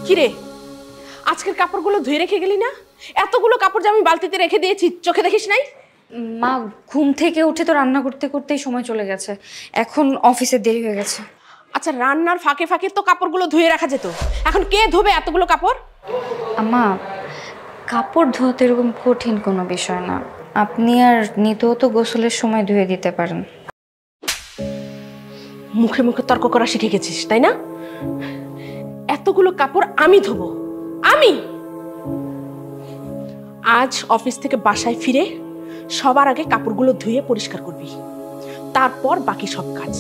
কিরে, আজকের কাপড়গুলো ধুয়ে রেখে গেলি না? এতগুলো কাপড় যে আমি বালতিতে রেখে দিয়েছি, চোখে দেখিস নাই? মা, ঘুম থেকে উঠে তো রান্না করতে করতেই সময় চলে গেছে, এখন অফিসে দেরি হয়ে গেছে। আচ্ছা, রান্নার ফাঁকে ফাঁকে তো কাপড়গুলো ধুয়ে রাখা যেত, এখন কে ধোবে এতগুলো কাপড়? আম্মা, কাপড় ধোয়া তো এরকম কঠিন কোনো বিষয় না, আপনি আর নিতেও তো গোসলের সময় ধুয়ে দিতে পারেন। মুখে মুখে তর্ক করা শিখে গেছিস তাই না? এতগুলো কাপড় আমি ধোবো? আমি আজ অফিস থেকে বাসায় ফিরে সবার আগে কাপড়গুলো ধুয়ে পরিষ্কার করবি, তারপর বাকি সব কাজ।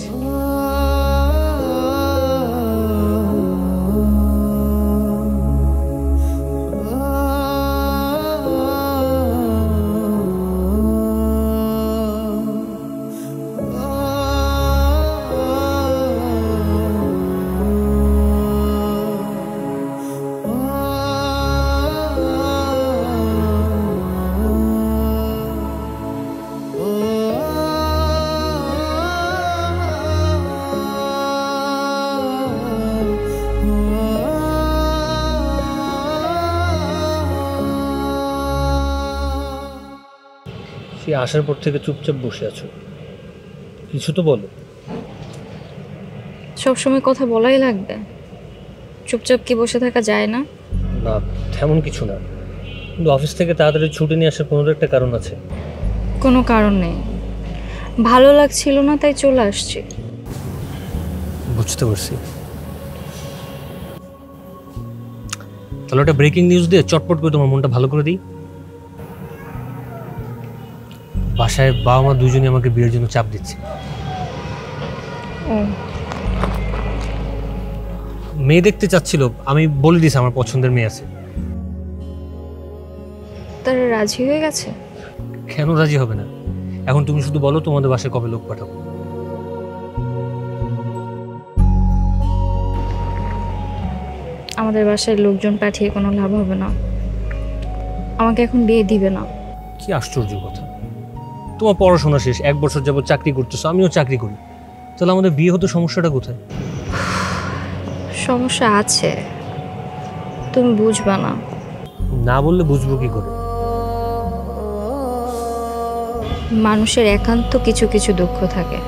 সে আসার পর থেকে চুপচাপ বসে আছো, কিছু তো বলো। সবসময় কথা বলাই লাগবে? চুপচাপ কি বসে থাকা যায় না? না, তেমন কিছু না, কিন্তু অফিস থেকে তাড়াতাড়ি ছুটি নিয়ে আসার কোনো একটা কারণ আছে? কোনো কারণ নেই, ভালো লাগছিল না তাই চলে আসছি। বুঝতে পারছি। তাহলে একটা ব্রেকিং নিউজ দিয়ে চটপট করে তোমার মনটা ভালো করে দিই। বাসায় বাবা মা দুজনই আমাকে বিয়ের জন্য চাপ দিচ্ছে। মেয়ে দেখতে চাচ্ছিল, আমি বলে দিয়েছি আমার পছন্দের মেয়ে আছে। তারা রাজি হয়ে গেছে? কেন রাজি হবে না? এখন তুমি শুধু বলো তোমাদের বাসায় কবে লোক পাঠাবো। আমাদের বাসায় লোকজন পাঠিয়ে কোনো লাভ হবে না, আমাকে এখন বিয়ে দিবে না। কি আশ্চর্য কথা, তোমার পড়াশোনা শেষ, 1 বছর যাবত চাকরি করতেছো, আমিও চাকরি করি, তাহলে আমাদের বিয়ে হতে সমস্যাটা কোথায়? সমস্যা আছে, তুমি বুঝবা না। না বললে বুঝবো কি করে? মানুষের একান্ত কিছু কিছু দুঃখ থাকে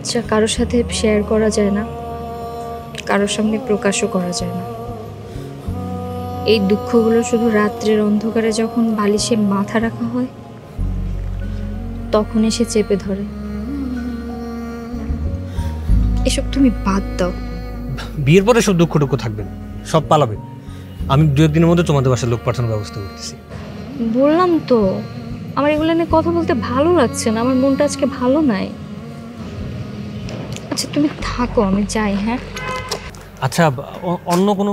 যা কারোর সাথে শেয়ার করা যায় না, কারোর সামনে প্রকাশও করা যায় না। এই দুঃখগুলো শুধু রাত্রের অন্ধকারে যখন বালিশে মাথা রাখা হয় তখন এসে চেপে ধরে। এসব তুমি বাদ দাও। বিয়ের পরে সব দুঃখ টুকু থাকবে না, সব পালাবে। আমি 2 দিনের মধ্যে তোমাদের বাসায় লোক পাঠানোর ব্যবস্থা করতেছি। বললাম তো, আমার এগুলো নিয়ে কথা বলতে ভালো লাগছে না, আমার মনটা আজকে ভালো নাই। আচ্ছা তুমি থাকো, আমি যাই। হ্যাঁ আচ্ছা, অন্য কোনো